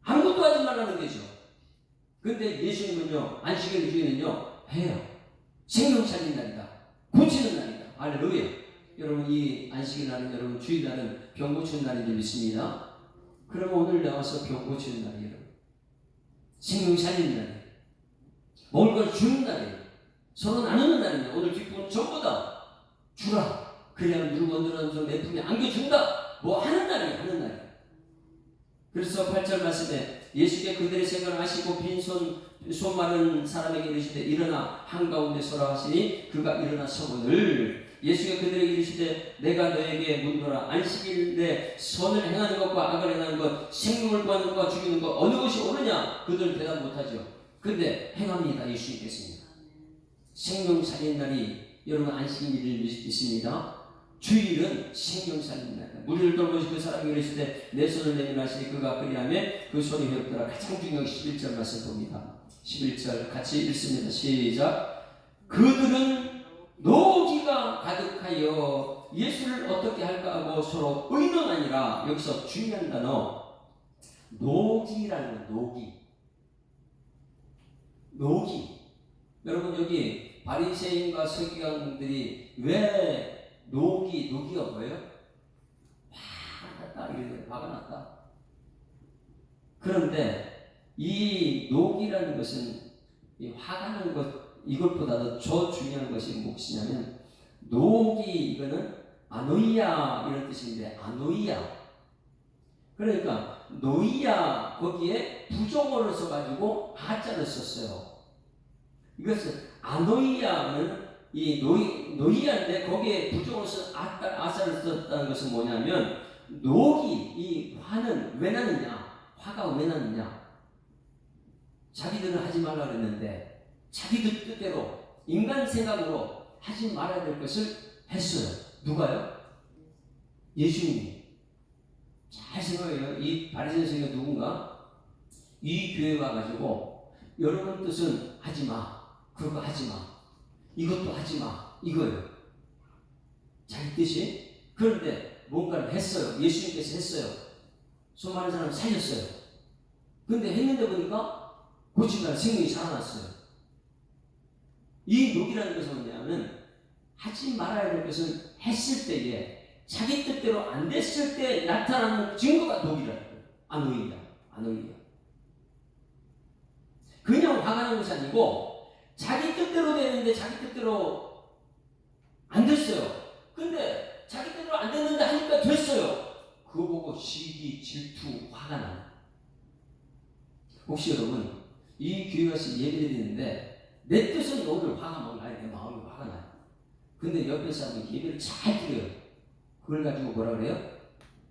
아무것도 하지 말라는 거죠. 근데 예수님은요, 안식일 주일은요, 해요. 생명 살리는 날이다. 고치는 날이다. 할렐루야. 여러분, 이 안식일 날은, 여러분, 주일 날은 병 고치는 날인 줄 믿습니다. 그러면 오늘 나와서 병 고치는 날이에요. 생명 살리는 날이에요. 먹을 걸 주는 날이에요. 서로 나누는 날입니다. 오늘 기쁨은 전부 다 주라. 그래야 물건들은 내 품에 안겨준다. 뭐 하는 날이에요. 하는 날이에요. 그래서 8절 말씀에 예수께 그들의 생각을 아시고 빈손 마른 사람에게 이르시되 일어나 한가운데 서라 하시니 그가 일어나 서거늘 예수께 그들에게 이르시되 내가 너에게 묻노라 안식일에 선을 행하는 것과 악을 행하는 것 생명을 구하는 것과 죽이는 것 어느 것이 옳으냐 그들은 대답 못하죠. 근데 행합니다. 예수님께서는 생명 살리는 날이 여러분 안식일을 믿습니다. 주일은 생명 살리는 날이다. 무리를 돌보시 그 사람이 이르시되 내 손을 내밀어 하시니 그가 그리하며 그 손이 회롭더라. 가장 중요한 11절 말씀 봅니다. 11절 같이 읽습니다. 시작. 그들은 노기가 가득하여 예수를 어떻게 할까 하고 서로 의논하니라. 여기서 중요한 단어 노기라는 노기. 노기. 여러분 여기 바리새인과 서기관들이 왜 노기가 뭐예요? 화가 났다. 화가 났다. 그런데 이 노기라는 것은 이 화가 나는 것 이것보다도 더 중요한 것이 무엇이냐면 노기 이거는 아노이아 이런 뜻인데 아노이아 그러니까 노이아 거기에 부정어를 써가지고 아자를 썼어요. 이것은 아노이아는 이 노이아인데 거기에 부정어를 쓴 아자를 썼다는 것은 뭐냐면 노기 이 화는 왜 나느냐 화가 왜 나느냐 자기들은 하지 말라 그랬는데 자기들 뜻대로 인간 생각으로 하지 말아야 될 것을 했어요. 누가요? 예수님이. 잘 생각해요. 이 바리새인 선생님이 누군가? 이 교회 와가지고 여러분 뜻은 하지 마. 그거 하지 마. 이것도 하지 마. 이거예요. 자기 뜻이. 그런데 뭔가를 했어요. 예수님께서 했어요. 수많은 사람 살렸어요. 근데 했는데 보니까 고친 날 생명이 살아났어요. 이 녹이라는 것은 뭐냐면 하지 말아야 될 것을 했을 때에 자기 뜻대로 안 됐을 때 나타나는 증거가 녹이라는 거예요. 아노이야. 그냥 화가 나는 것이 아니고 자기 뜻대로 되는데 자기 뜻대로 안 됐어요. 근데 자기 뜻대로 안 됐는데 하니까 됐어요. 그거 보고 시기, 질투, 화가 나요. 혹시 여러분 이 교회 와서 예배를 드리는데 내 뜻은 오늘 화가 막 나요. 내 마음이 화가 나요. 근데 옆에 사람이 예배를 잘 드려요. 그걸 가지고 뭐라 그래요?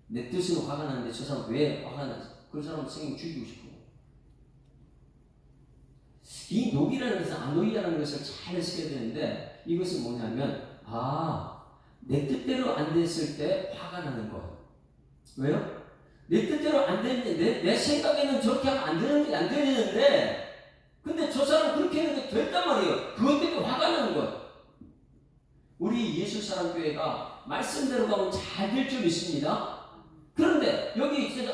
내 뜻은 화가 나는데 저 사람 왜 화가 나지? 그 사람 생명 죽이고 싶어. 이 녹이라는 것은 아노이라는 것을 잘 해석해야 되는데 이것은 뭐냐면 내 뜻대로 안 됐을 때 화가 나는 거예요. 왜요? 내 뜻대로 안 됐는데 내 생각에는 저렇게 하면 안 되는데 근데 저 사람은 그렇게 했는데 됐단 말이에요. 그것 때문에 화가 나는 거예요. 우리 예수사랑교회가 말씀대로 가면 잘 될 줄 믿습니다. 그런데 여기 있어서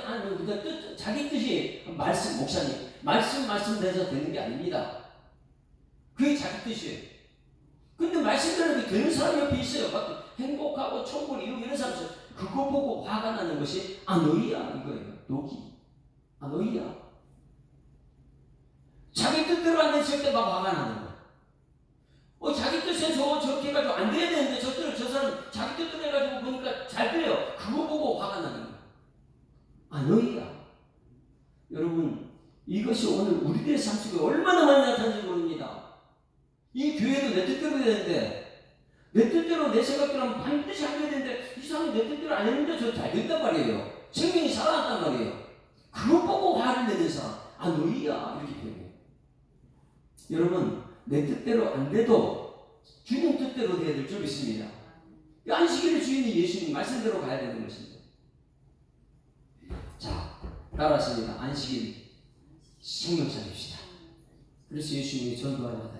자기 뜻이 말씀 목사님 말씀대로 되는 게 아닙니다. 그게 자기 뜻이에요. 근데 말씀대로 되는 사람이 옆에 있어요. 막 행복하고 천국을 이루고 이런 사람 있어요. 그거 보고 화가 나는 것이 아노이야 이거예요. 노기. 아노이야. 자기 뜻대로 안 됐을 때 막 화가 나는 거야. 자기 뜻에 저렇게 해가지고 안 돼야 되는데 저 사람 자기 뜻대로 해가지고 보니까 잘 돼요. 그거 보고 화가 나는 거야. 아노이야. 여러분, 이것이 오늘 우리들의 삶 속에 얼마나 많이 나타나는지 모릅니다. 이 교회도 내 뜻대로 되는데, 내 뜻대로 내 생각대로 하면 반드시 안 돼야 되는데, 이 사람이 내 뜻대로 안 했는데 저 잘 된단 말이에요. 생명이 살아났단 말이에요. 그거 보고 화를 내는 사람, 아노이야. 이렇게 표현해요. 여러분, 내 뜻대로 안 돼도 주님 뜻대로 돼야 될 줄 믿습니다. 안식일의 주인이 예수님 말씀대로 가야 되는 것입니다. 자, 따라하십니다. 안식일 생명 살립시다. 그래서 예수님이 전도하는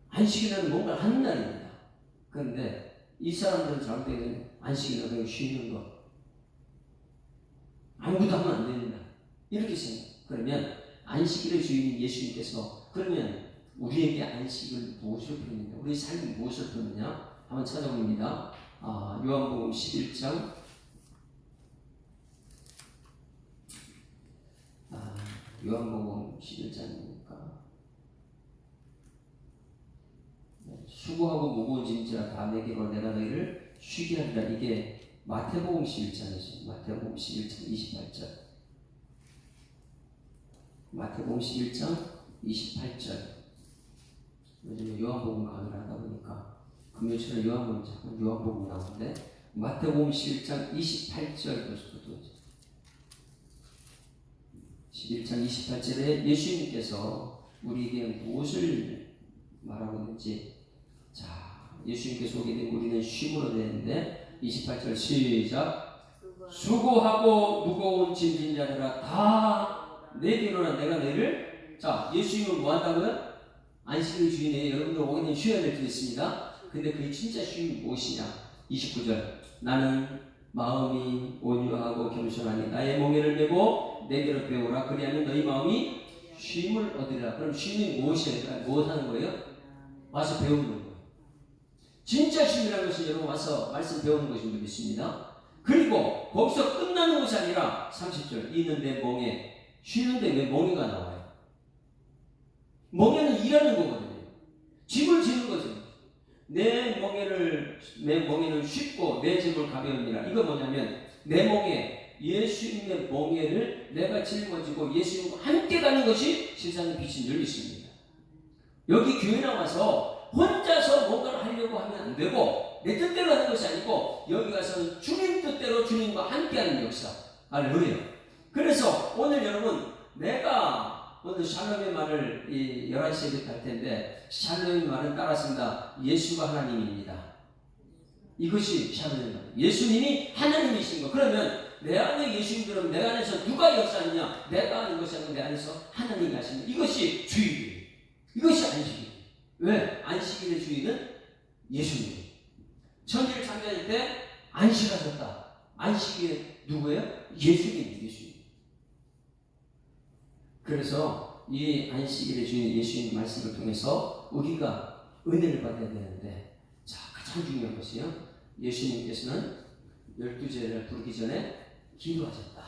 안식일은 뭔가 하는 날입니다. 그런데 이 사람들은 잘못되면 안식일은 그냥 쉬는 거, 아무것도 하면 안 되는 날 이렇게 생각해요. 그러면 안식일의 주인인 예수님께서 그러면 우리에게 안식을 무엇을 표현했냐, 우리 삶이 무엇을 표현했냐 한번 찾아봅니다. 요한복음 11장 요한복음 11장이니까 수고하고 무거운 짐지라 다 내게로 내가 너희를 쉬게 하리라. 이게 마태복음 11장이죠. 마태복음 11장 28절. 마태복음 11장 28절. 요즘에 요한복음 강의를 하다 보니까 금요일에 요한복음 나오는데 마태복음 11장 28절부터 11장 28절에 예수님께서 우리에게 무엇을 말하고 있는지, 자, 예수님께서 오게 된 우리는 쉼으로 되는데 28절 시작. 수고하고 무거운 짐진 자들아 다 내게로라 내가 너희를. 자, 예수님은 뭐 한다고요? 안식일 주인이에요. 여러분들 오게 되면 쉬어야 될 게 있습니다. 근데 그게 진짜 쉼이 무엇이냐? 29절. 나는 마음이 온유하고 겸손하니 나의 멍에를 메고 내게로 배우라. 그리하면 너희 마음이 쉼을 얻으리라. 그럼 쉼이 무엇이에요? 무엇 하는 거예요? 와서 배우는 거예요. 진짜 쉼이라는 것은 여러분 와서 말씀 배우는 것인 줄 믿습니다. 그리고 거기서 끝나는 것이 아니라 30절. 이는 내 멍에. 쉬는데 왜 멍에가 나와요? 멍에는 일하는 거거든요. 짐을 지는 거죠. 내 멍에는 쉽고 내 짐을 가벼우니라. 이거 뭐냐면 내 멍에, 예수님의 멍에를 내가 짊어지고 예수님과 함께 가는 것이 세상의 빛인 줄 믿습니다. 여기 교회 나와서 혼자서 뭔가를 하려고 하면 안 되고 내 뜻대로 하는 것이 아니고 여기 가서는 주님 뜻대로 주님과 함께하는 역사. 할렐루야. 그래서 오늘 여러분, 내가 오늘 샬롬의 말을 11시에 할 텐데 샬롬의 말은 따랐습니다. 예수가 하나님입니다. 이것이 샬롬의 말. 예수님이 하나님이신 거. 그러면 내 안에 예수님 들으면 내 안에서 누가 역사하느냐? 내가 하는 것이 아니고 내 안에서 하나님이 하시는 이것이 주의예요. 이것이 안식이에요. 왜? 안식일의 주인은 예수님이에요. 천지를 창조할 때 안식하셨다. 안식이 누구예요? 예수님. 그래서 이 안식일의 주인 예수님 말씀을 통해서 우리가 은혜를 받아야 되는데, 자, 가장 중요한 것이요, 예수님께서는 12제를 부르기 전에 기도하셨다.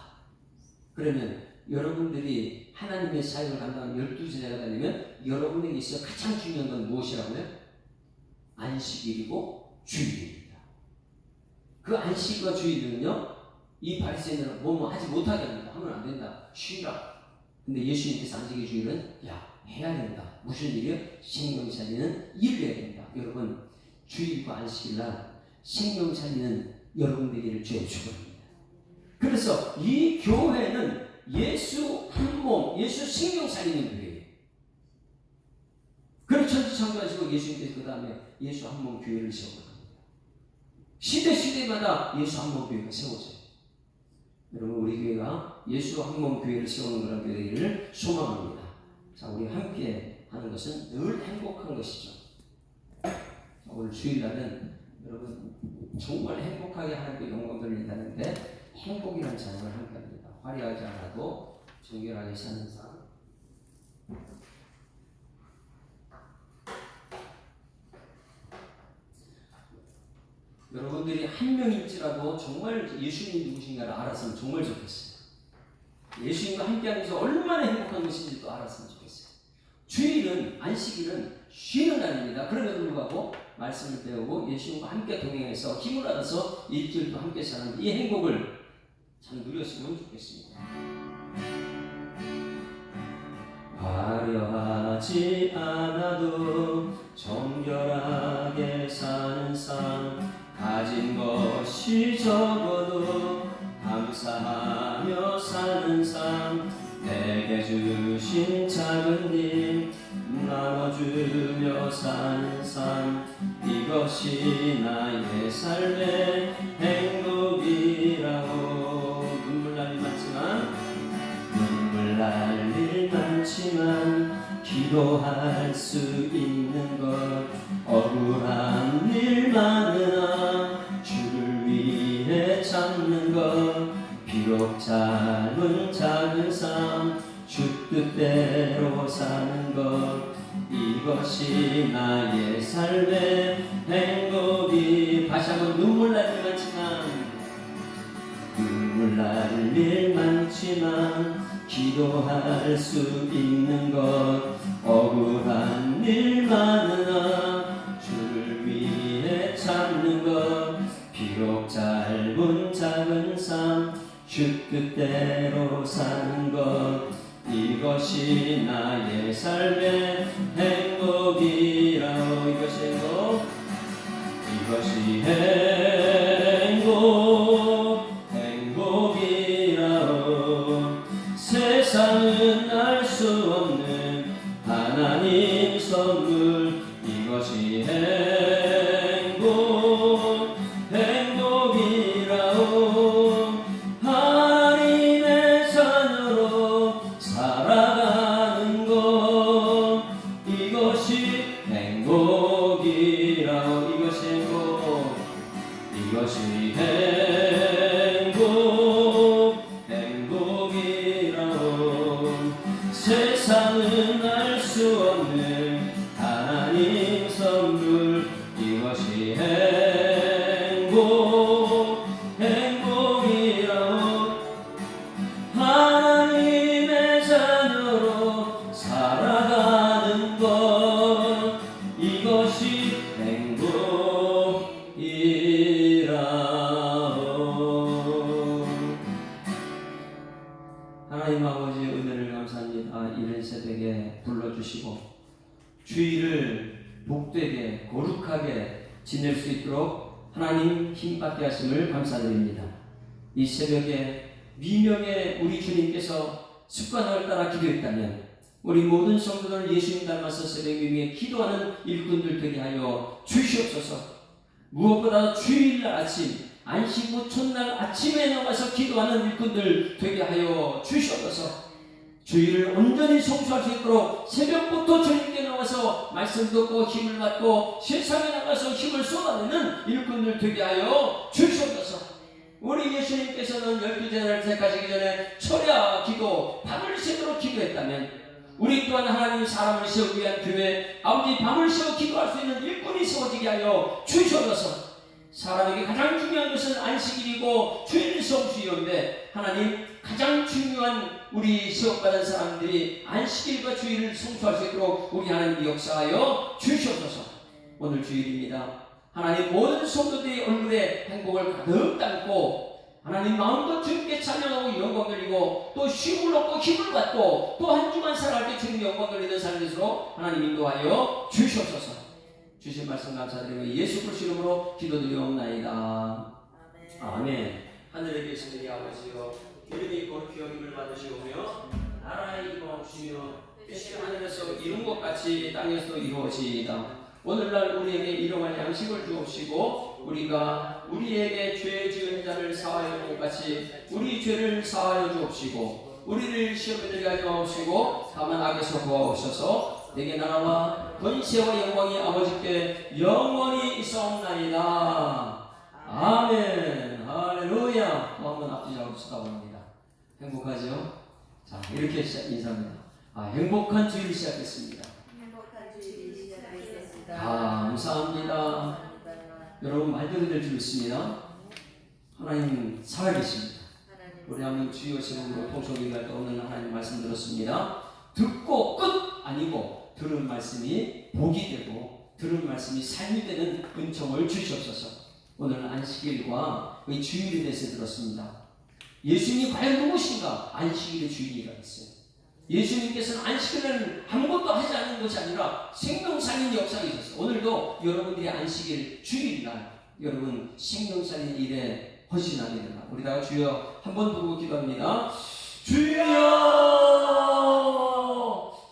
그러면 여러분들이 하나님의 사역을 감당하는 12제자가 되려면 여러분에게 있어 가장 중요한 건 무엇이라고요? 안식일이고 주일입니다. 그 안식일과 주일은요, 이 바리새인들은 뭐뭐 하지 못하게 합니다. 하면 안 된다. 쉬라. 근데 예수님께서 안식일 주일은 해야 된다. 무슨 일이요? 생명 살리는 일을 해야 된다. 여러분, 주일과 안식일날 생명 살리는 여러분들에게 주의 축원합니다. 그래서 이 교회는 예수 한 몸, 예수 생명 살리는 교회예요. 그리고 천지 창조하시고 예수님께서 그 다음에 예수 한 몸 교회를 세우는 겁니다. 시대마다 예수 한 몸 교회가 세워져요. 여러분, 우리 교회가 예수 한 몸 교회를 세우는 그런 교회를 소망합니다. 자, 우리 함께 하는 것은 늘 행복한 것이죠. 자, 오늘 주일날은 여러분 정말 행복하게 하나님께 영광 돌린다는데 행복이라는 찬양을 함께 합니다. 화려하지 않아도 정결하게 사는 삶. 여러분들이 한 명일지라도 정말 예수님이 누구신가를 알았으면 정말 좋겠어요. 예수님과 함께하는 것이 얼마나 행복한 것인지도 알았으면 좋겠어요. 주일은, 안식일은 쉬는 날입니다. 그럼에도 불구하고 말씀을 배우고 예수님과 함께 동행해서 힘을 얻어서 일주일도 함께 사는 이 행복을 참 누렸으면 좋겠습니다. 화려하지 않아도 정결하게 사는 삶, 가진 것이 적어도 감사하며 사는 삶, 내게 주신 작은 일 나눠주며 사는 삶, 이것이 나의 삶의 행복이라고. 눈물 날 일 많지만, 눈물 날 일 많지만 기도할 수 있는 것, 억울한 일 많으나 주를 위해 참는 것, 비록 짧은 작은 삶 주 뜻대로 사는 것, 이것이 나의 삶의 행복이. 다시 한번 눈물 날 일 많지만, 눈물 날 일 많지만 기도할 수 있는 것, 억울한 일 많으나 주를 위해 참는 것, 비록 짧은 작은 삶 주 뜻대로 사는 것, 이것이 나의 삶의 행복이라오. 이것이 행복, 이것이 행복이라오. 세상은 알 수 없는 하나님 선물, 이것이 행복이라오. 하나님의 자녀로 살아가는 것, 이것이 행복이라오. 이것이 행복, 이것이 행복이라오. 세상은 알 수 없는 하나님 선물, 이것이 행복이라오. 하나님의 자녀로 살아가는 것, 이것이 행복이라오. 하나님 아버지의 은혜를 감사합니다. 이른 새벽에 불러주시고 주일을 복되게 거룩하게 지낼 수 있도록 하나님 힘받게 하심을 감사드립니다. 이 새벽에 미명의 우리 주님께서 습관을 따라 기도했다면 우리 모든 성도들 예수님 닮아서 새벽 미명에 기도하는 일꾼들 되게 하여 주시옵소서. 무엇보다 주일날 아침, 안식 후 첫날 아침에 나와서 기도하는 일꾼들 되게 하여 주시옵소서. 주일을 온전히 성수할 수 있도록 새벽부터 주님께 나와서 말씀 듣고 힘을 받고 세상에 나가서 힘을 쏟아내는 일꾼들 되게 하여 주시옵소서. 우리 예수님께서는 12제자를 택하시기 전에 철야 기도, 밤을 새도록 기도했다면 우리 또한 하나님 사람을 세우기 위한 교회, 아버지 밤을 새워 기도할 수 있는 일꾼이 세워지게 하여 주시옵소서. 사람에게 가장 중요한 것은 안식일이고 주일 성수이온데 하나님 가장 중요한 우리 시험받은 사람들이 안식일과 주일을 성수할 수 있도록 우리 하나님 역사하여 주시옵소서. 오늘 주일입니다. 하나님 모든 성도들의 얼굴에 행복을 가득 담고 하나님 마음껏 주님께 찬양하고 영광 돌리고 또 쉼을 얻고 힘을 받고 또 한 주간 살아갈 때 주님 영광 돌리는 삶으로 하나님 인도하여 주시옵소서. 주신 말씀 감사드리며 예수 그리스도 이름으로 기도드리옵나이다. 아멘. 하늘에 계신 우리 아버지여, 이름이 거룩히 여김을 받으시오며 나라의 임하옵시며 뜻이 하늘에서 이룬 것 같이 땅에서 이루어지이다. 오늘날 우리에게 일용할 양식을 주옵시고 우리가 우리에게 죄 지은 자를 사하여 준 것 같이 우리 죄를 사하여 주옵시고 우리를 시험에 들게 하지 마옵시고 다만 악에서 구하옵소서. 내게 나라와 권세와 영광이 아버지께 영원히 있사옵나이다. 아멘. 할렐루야. 또 한번 앞뒤 잡고 쳐다봅니다. 행복하죠? 자, 이렇게 인사합니다. 행복한 주일 시작했습니다. 행복한 주일 시작하겠습니다. 감사합니다. 여러분 말대로 될 줄 믿습니다. 하나님 살아계십니다. 우리 한번 주여 제목으로 통성기가 떠오르는 하나님 말씀 들었습니다. 듣고 끝 아니고 들은 말씀이 복이 되고 들은 말씀이 삶이 되는 은총을 주시옵소서. 오늘은 안식일과 그 주일에 대해서 들었습니다. 예수님이 과연 누구신가? 안식일의 주인이라고 했어요. 예수님께서는 안식일은 아무것도 하지 않는 것이 아니라 생명살인 역사가 있었어요. 오늘도 여러분들이 안식일 주일날 여러분 생명살인 일에 헌신하게 된다. 우리 다 주여 한번 부르고 기도합니다. 주여!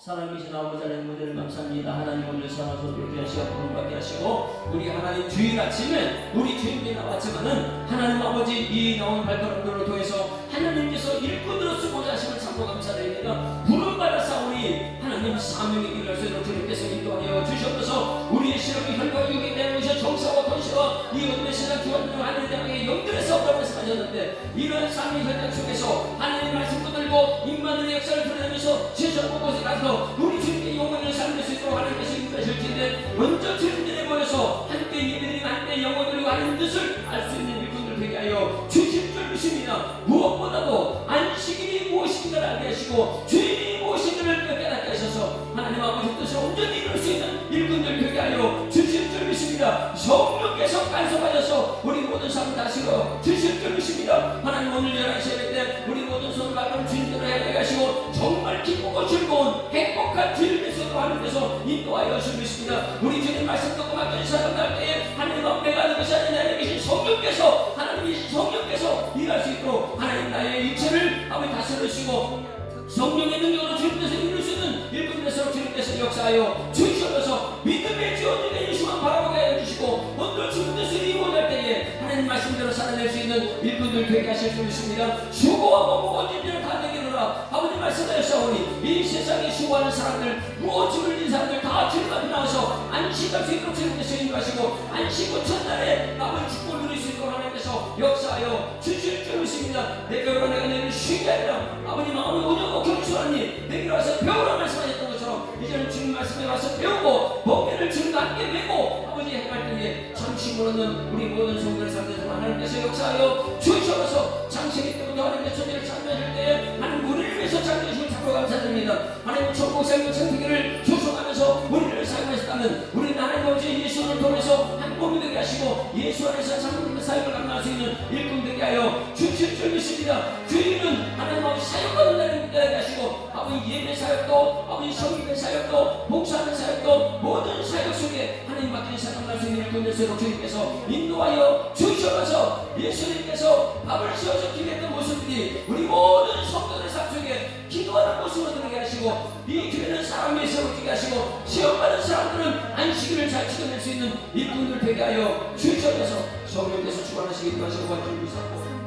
사랑이신 아버지 하나님 은혜를 감사합니다. 하나님 오늘 사랑하셔서 이렇게 하시고 구원받게 하시고 우리 하나님 주일 아침에 우리 주님께 나왔지만은 하나님 아버지 이 나온 발걸음들을 통해서 하나님께서 일꾼으로 쓰고자 하심을 참고 감사드립니다. 부름받아서 우리 하나님 사명의 길을 할 수 있도록 주님께서 인도하여 주셨어서 우리의 실력이 혈과 육이 내놓으셔 정사와 권세와 이 어둠의 세상 주관들을 하늘의 대왕에 연결해서 없다면서 가졌는데 이런 삶의 현장 속에서 하나님 말씀 붙들고 임마누의 역사를 드러내면서 세상 곳곳에 가서 우리 주님께 영광을 살릴 수 있도록 하나님께서 인도하실 텐데 먼저 주님들에 모여서 함께 예배드리고 함께 영광을 드리고 하는 뜻을 알 수 있는 일꾼들 되게 하여 주실 줄 믿습니다. 무엇보다도 안식일이 무엇인가를 알게 하시고 주인이 무엇인가를 깨닫게 하셔서 하나님 아버지 뜻을 온전히 이룰 수 있는 일꾼들 되게 하여 주실 줄 믿습니다. 성령께서 간섭하셔서 우리 모든 삶을 다스려 주실 줄 믿습니다. 하나님 오늘 11시 예배 때 우리 모든 손을 발걸음 주님대로 해내게 하시고 정말 기쁘고 즐거운 행복한 주일의 속으로 하나님께서 인도하여 주십니다. 우리 주님 말씀 듣고 맡겨진 사람들 때에 하나님 앞에 가는 것이 아니라 하나님 계신 성령께서 하나님이신 성령께서 일할 수 있도록 하나님 나의 일체를 아버지 다스려주시고 성령의 능력으로 주님께서 이룰 수 있는 일꾼에서 주님께서 역사하여 주시옵소서. 믿음의 주원님의 예수만 바라보게 해주시고 오늘 주님께서 이루어질 때에 하나님 말씀대로 살아낼 수 있는 일꾼들 되게 하실 줄 믿습니다. 수고하고 무거운 짐들을 다 내게로라. 아버지 말씀하셨사오니 이 세상에 수고하는 사람들 무거운 짐을 진 사람들 다 주님 앞에 나와서 안식할 수 있도록 주님께서 인도하시고 안식 후 첫날에 남은 축복을 누릴 수 있도록 하나님께서 역사하여 주실 줄 믿습니다. 내가 내가 내를 쉬게 아니라 아버지 마음을 온유하고 겸손하니 내게 와서 배우라 말씀하셨던 것처럼 이제는 주님 말씀에 와서 배우고 번개를 주님과 함께 메고 아버지 행할 때에 잠시 모르는 우리 모든 성도의 삶에서 하나님께서 역사하여 주시옵소서. 창세기 때부터 하나님의 천지를 창조하실 때에 하나님 우리를 위해서 창조하심을 참고 감사드립니다. 하나님 천국 생명 창조기를 조성하면서 우리를 사용하셨다면 우리는 하나님 아버지 예수를 통해서 한 몸이 되게 하시고 예수 안에서 창조의 사역을 감당할 수 있는 일꾼 되게 하여 주실 줄 믿습니다. 주인은 하나님 아버지 사역하는 날을 되게 하시고 아버지 예배 사역도 아버지 성립의 사역도 목사하는 사역도 모든 사역 속에 하나님 맡긴 사역을 할 수 있는 일꾼 되시도록 주님께서 인도하여 주셔서 예수님께서 밥을 씌워서 기도했던 모습들이 우리 모든 성도들의 삶 속에 기도하는 모습으로 들게 하시고 이 교회는 사람이 세워지게 하시고 시험받은 사람들은 안식일을 잘 지켜낼 수 있는 일꾼들 되게 하여 주셔서 성령께서 주관하시기 바라시고 주님 믿사고